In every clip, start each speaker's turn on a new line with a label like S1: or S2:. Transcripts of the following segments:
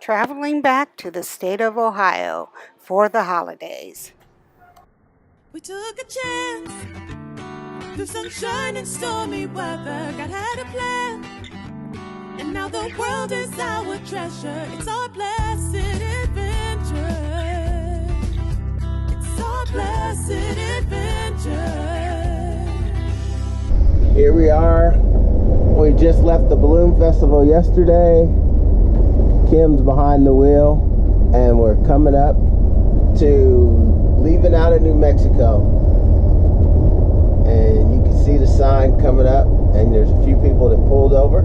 S1: traveling back to the state of Ohio for the holidays.
S2: We took a chance through sunshine and stormy weather. God had a plan, and now the world is our treasure. It's our blessed adventure. It's our blessed adventure.
S3: Here we are. We just left the balloon festival yesterday. Kim's behind the wheel, and we're coming up to leaving out of New Mexico. And you can see the sign coming up, and there's a few people that pulled over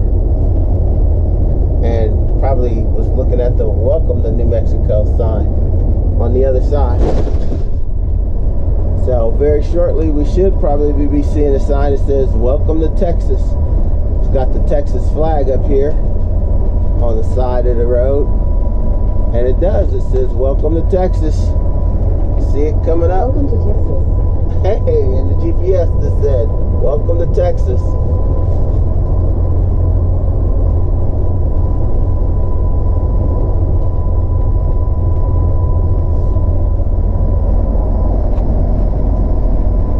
S3: and probably was looking at the Welcome to New Mexico sign on the other side. So very shortly we should probably be seeing a sign that says Welcome to Texas. It's got the Texas flag up here on the side of the road, and it does. It says Welcome to Texas. See it coming up?
S4: Welcome to Texas.
S3: Hey, and the GPS just said Welcome to Texas.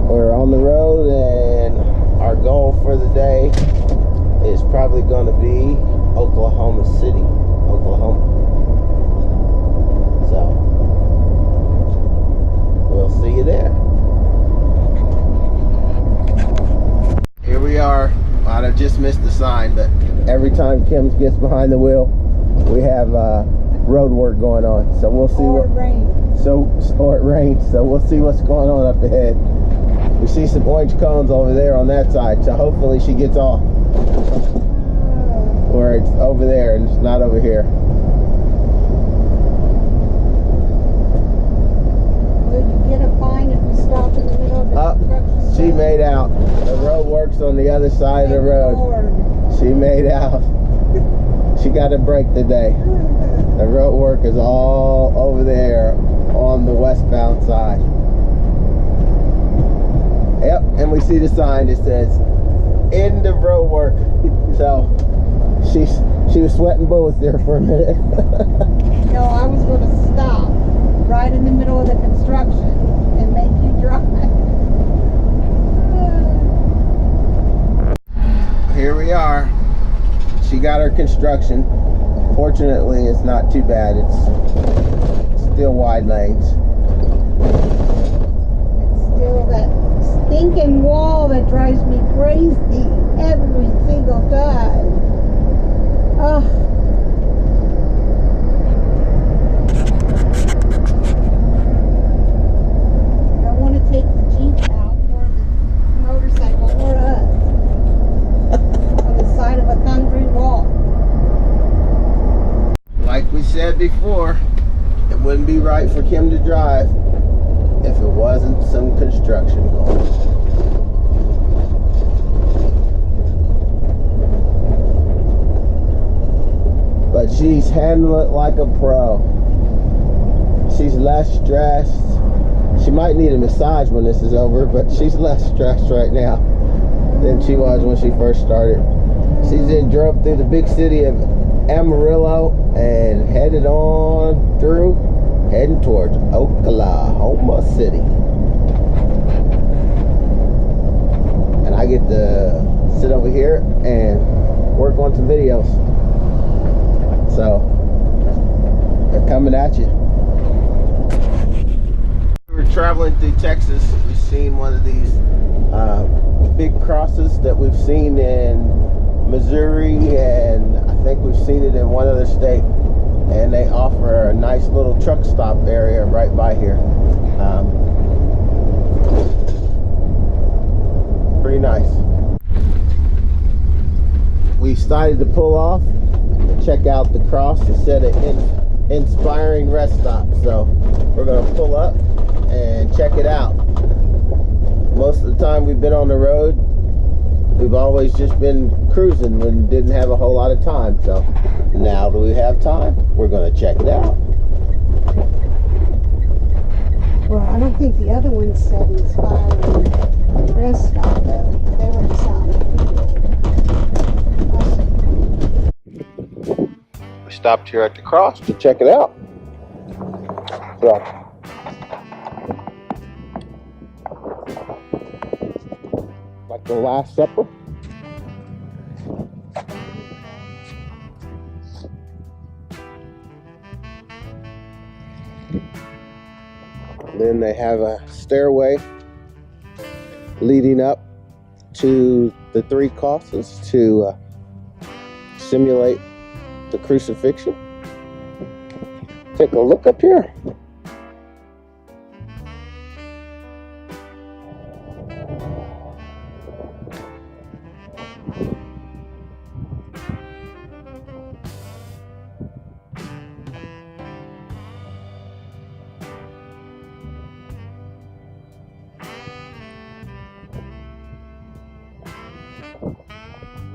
S3: We're on the road, and our goal for the day is probably going to be Oklahoma City, Oklahoma. So we'll see you there. Here we are. I'd have just missed the sign, but every time Kim gets behind the wheel, we have road work going on. So we'll see
S4: Or it rains.
S3: or it rains. So we'll see what's going on up ahead. We see some orange cones over there on that side, so hopefully she gets off. Or it's over there and it's not over here.
S4: Would you get a fine if you stop in the middle of the construction
S3: She
S4: zone?
S3: made out. The road works on the other side of the road.
S4: Lord.
S3: She made out. She got a break today. The road work is all over there on the westbound side. Yep, and we see the sign that says end of road work. So she was sweating bullets there for a minute.
S4: No, I was going to stop right in the middle of the construction and make you drive.
S3: Here we are. She got her construction. Fortunately, it's not too bad. It's still wide lanes.
S4: It's still that stinking wall that drives me crazy every single time. Ugh. I want to take the Jeep out or the motorcycle or us on the side of a concrete wall.
S3: Like we said before, it wouldn't be right for Kim to drive if it wasn't some construction going on. But she's handling it like a pro. She's less stressed. She might need a massage when this is over, but she's less stressed right now than she was when she first started. She then drove through the big city of Amarillo and headed on through, heading towards Oklahoma City. And I get to sit over here and work on some videos. So they're coming at you. We were traveling through Texas. We've seen one of these big crosses that we've seen in Missouri, and I think we've seen it in one other state. And they offer a nice little truck stop area right by here. Pretty nice. We decided to pull off and check out the cross instead of inspiring rest stop. So we're going to pull up and check it out. Most of the time we've been on the road, we've always just been cruising and didn't have a whole lot of time. So now that we have time, we're going to check it out.
S4: Well, I don't think the other one said inspiring rest stop though. They were just out in the field.
S3: stopped here at the cross to check it out. So, like the Last Supper. Then they have a stairway leading up to the three crosses to simulate the crucifixion. Take a look up here.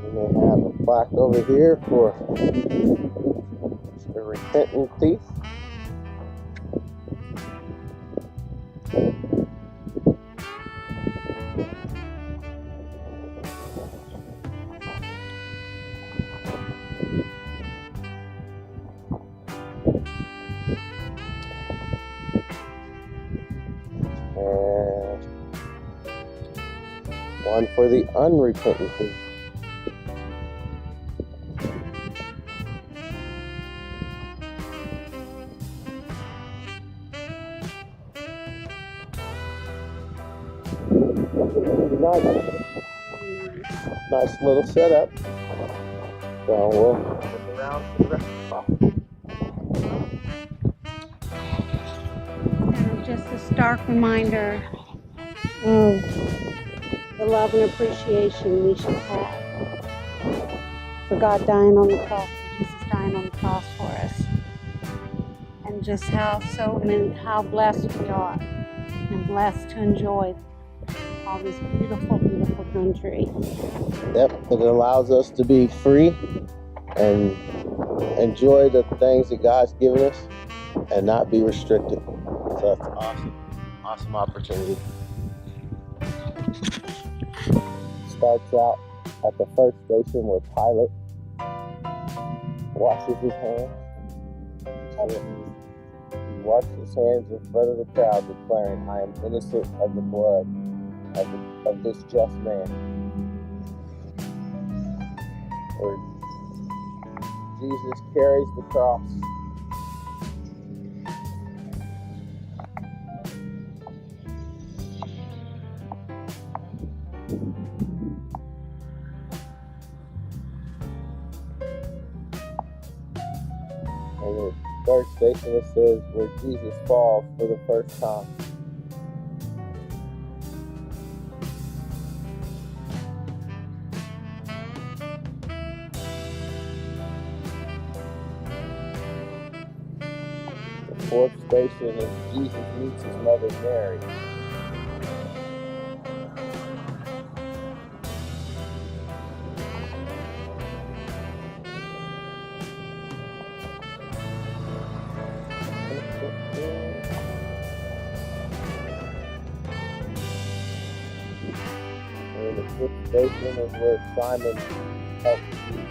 S3: And they have a plaque over here for the repentant thief. And one for the unrepentant thief. Nice little setup. So we'll look around for the rest of the box.
S4: And just a stark reminder of the love and appreciation we should have for God dying on the cross, for Jesus dying on the cross for us, and just how blessed we are, and blessed to enjoy all this beautiful, beautiful country.
S3: Yep, it allows us to be free and enjoy the things that God's given us and not be restricted. So that's awesome, awesome opportunity. Starts out at the first station where Pilate washes his hands. He washes his hands in front of the crowd, declaring, "I am innocent of the blood of this just man." Where Jesus carries the cross. And the third station it says where Jesus falls for the first time. The fourth station is Jesus meets his mother Mary. And the fifth station is where Simon helps Jesus.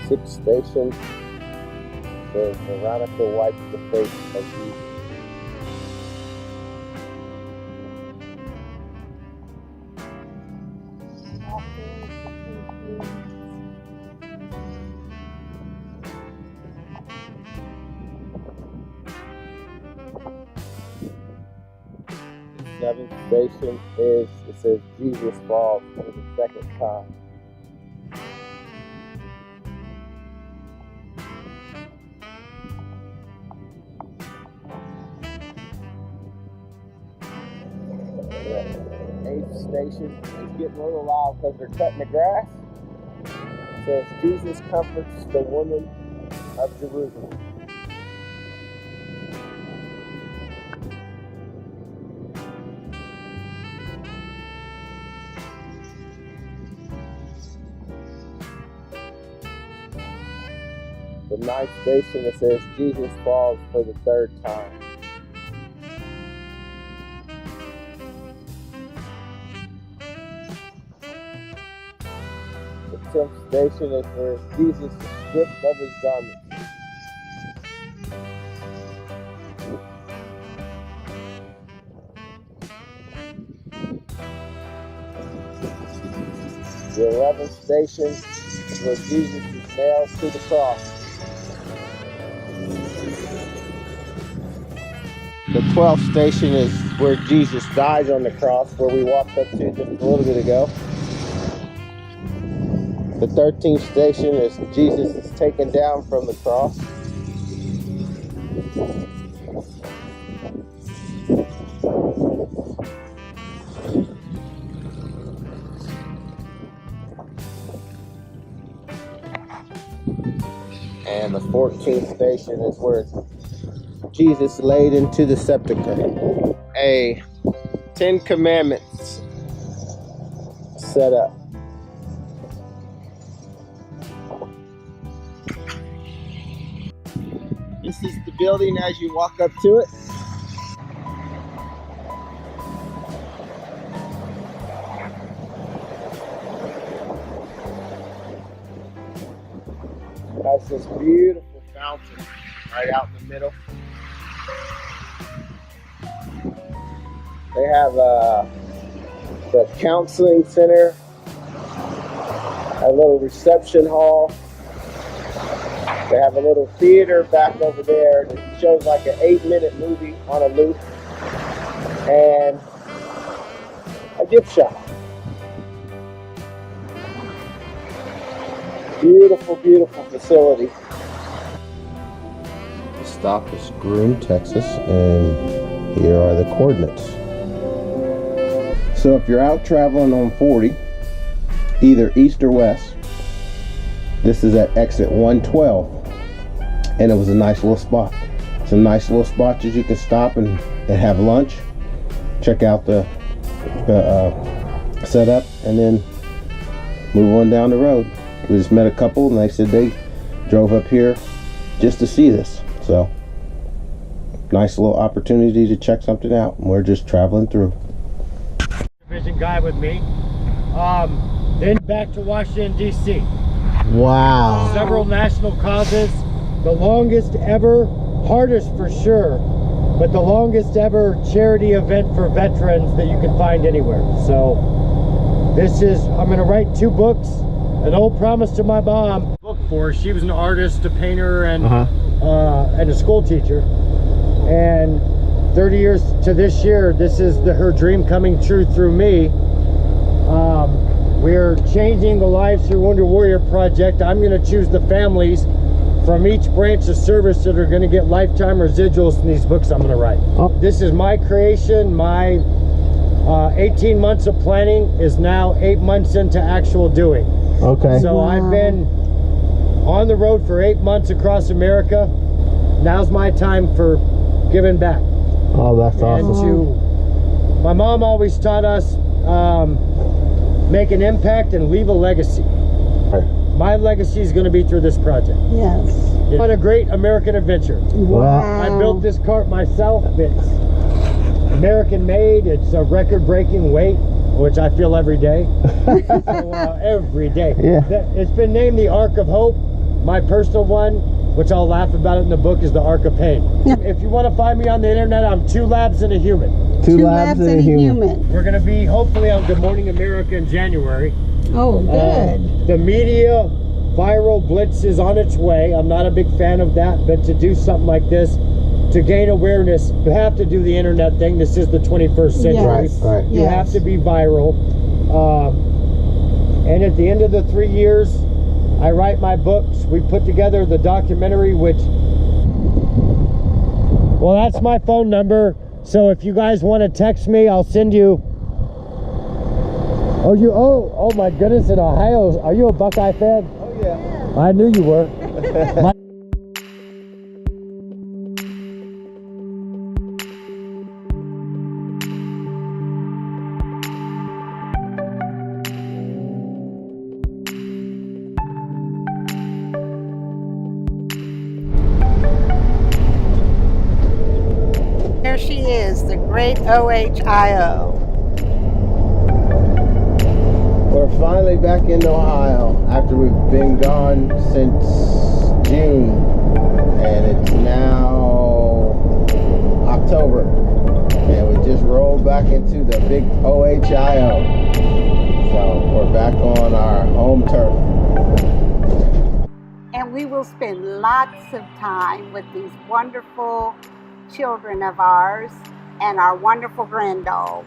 S3: Sixth station says Veronica wipes the face of Jesus. The seventh station is, it says Jesus falls for the second time. The eighth station is getting a little loud because they're cutting the grass. It says Jesus comforts the woman of Jerusalem. The The 9th station, it says Jesus falls for the 3rd time. The 10th station is where Jesus is stripped of his garments. The 11th station is where Jesus is nailed to the cross. The 12th station is where Jesus dies on the cross, where we walked up to just a little bit ago. The 13th station is Jesus is taken down from the cross. And the 14th station is where Jesus laid into the sepulchre. A 10 Commandments set up. This is the building as you walk up to it. It has this beautiful fountain right out in the middle. They have the counseling center, a little reception hall. They have a little theater back over there that shows like an 8-minute movie on a loop, and a gift shop. Beautiful, beautiful facility. The stop is Groom, Texas, and here are the coordinates. So if you're out traveling on 40, either east or west, this is at exit 112, and it was a nice little spot. It's a nice little spot that you can stop and have lunch, check out the setup, and then move on down the road. We just met a couple, and they said they drove up here just to see this. So, nice little opportunity to check something out. We're just traveling through.
S5: Vision guy with me. Then back to Washington, D.C.
S3: Wow.
S5: Several national causes. The longest ever, hardest for sure, but the longest ever charity event for veterans that you can find anywhere. So this is, I'm going to write 2 books. An old promise to my mom. Book for her. She was an artist, a painter, and a school teacher. And 30 years to this year, this is her dream coming true through me. We're changing the lives through Wounded Warrior Project. I'm going to choose the families from each branch of service that are going to get lifetime residuals in these books I'm going to write. This is my creation. My 18 months of planning is now 8 months into actual doing.
S3: Okay.
S5: So I've been on the road for 8 months across America. Now's my time for giving back.
S3: Oh, that's awesome.
S5: My mom always taught us make an impact and leave a legacy. My legacy is going to be through this project.
S4: Yes.
S5: It's on a great American adventure.
S4: Wow.
S5: I built this cart myself. It's American made. It's a record-breaking weight, which I feel every day. So, every day.
S3: Yeah.
S5: It's been named the Ark of Hope. My personal one, which I'll laugh about it in the book, is the Ark of Pain. If you want to find me on the internet, I'm 2 labs and a human.
S3: Two labs and a human.
S5: We're going to be hopefully on Good Morning America in January.
S4: Oh, good.
S5: The media viral blitz is on its way. I'm not a big fan of that, but to do something like this, to gain awareness, you have to do the internet thing. This is the 21st century.
S4: Yes.
S3: Right.
S5: You
S4: Yes.
S5: have to be viral. And at the end of the 3 years, I write my books. We put together the documentary, which, well, that's my phone number. So if you guys want to text me, I'll send you. Oh my goodness, in Ohio, are you a Buckeye fan?
S3: Oh, yeah.
S5: I knew you were.
S1: great OHIO.
S3: We're finally back in Ohio after we've been gone since June, and it's now October, and we just rolled back into the big OHIO. So we're back on our home turf.
S1: And we will spend lots of time with these wonderful children of ours and our wonderful granddog.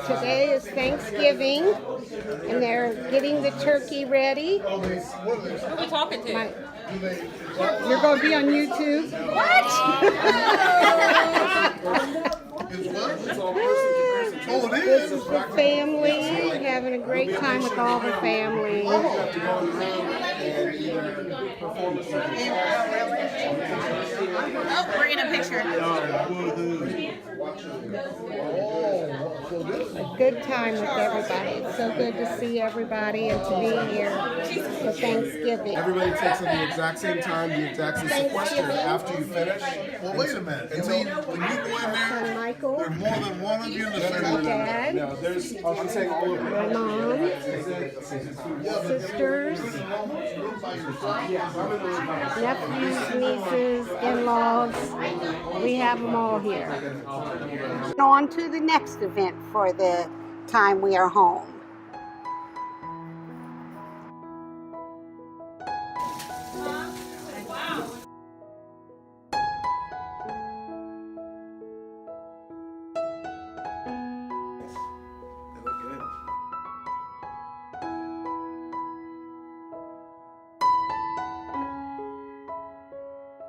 S1: Today is Thanksgiving, and they're getting the turkey ready.
S2: Who are we talking to?
S1: You're going to be on YouTube. This is the family, having a great time with all the family.
S2: Oh, we're in a picture.
S1: A good time with everybody. It's so good to see everybody and to be here for Thanksgiving.
S6: Everybody takes at the exact same time, the exact same sequester after you finish.
S7: Well, wait a minute. When you go in there,
S1: Son Michael,
S7: there's more than one of you in the center.
S1: Dad,
S6: No, there's, I'm saying all of them.
S1: my mom, sisters, nephews, nieces, in-laws. We have them all here. On to the next event for the time we are home.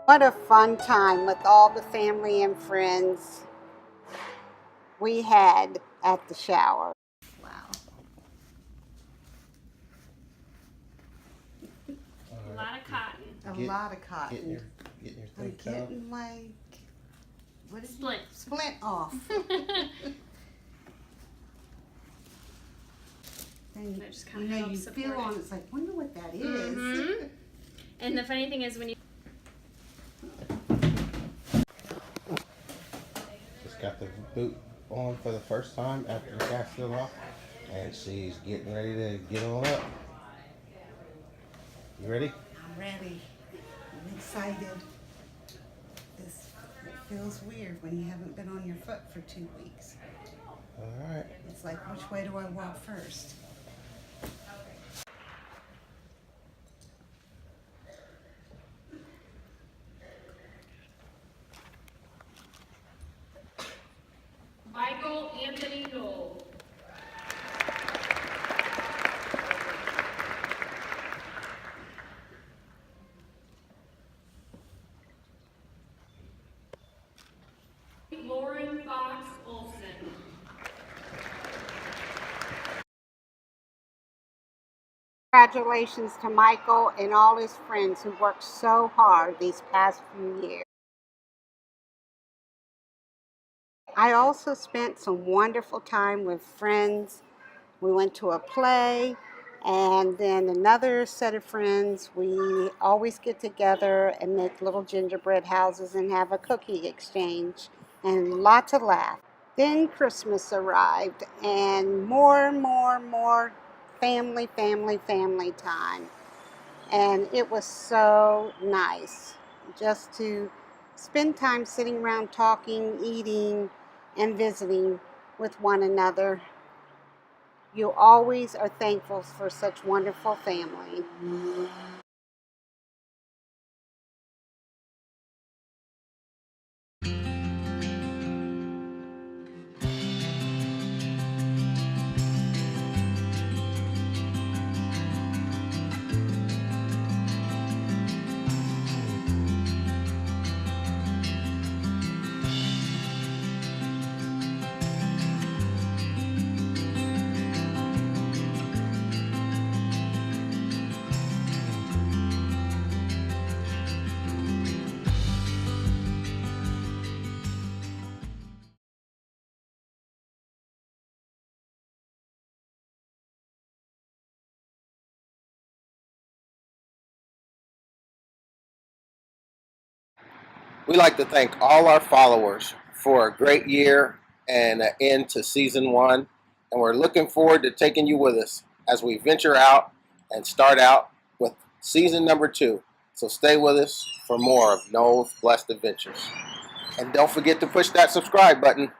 S1: What a fun time with all the family and friends we had at the shower. Wow.
S2: A lot of cotton.
S1: A lot of cotton.
S3: Getting your
S1: I'm
S3: things out.
S1: getting like, what is
S2: Splint.
S1: it? Splint off. And
S2: That just
S1: you
S2: kinda
S1: know, you
S2: helps
S1: feel
S2: support
S1: on
S2: it.
S1: it's like, wonder what that is.
S2: Mhm. And the funny thing is when you
S3: Just got the boot on for the first time after the gas lit off, and she's getting ready to get on up. You ready?
S1: I'm ready. I'm excited. It feels weird when you haven't been on your foot for 2 weeks.
S3: All right.
S1: It's like, which way do I walk first?
S2: Michael Anthony Knoll. Lauren Fox Olson.
S1: Congratulations to Michael and all his friends who worked so hard these past few years. I also spent some wonderful time with friends. We went to a play, and then another set of friends. We always get together and make little gingerbread houses and have a cookie exchange and lots of laughs. Then Christmas arrived, and more family time. And it was so nice just to spend time sitting around talking, eating, and visiting with one another. You always are thankful for such wonderful family.
S3: We'd like to thank all our followers for a great year and an end to season 1. And we're looking forward to taking you with us as we venture out and start out with season number 2. So stay with us for more of Noel's Blessed Adventures. And don't forget to push that subscribe button.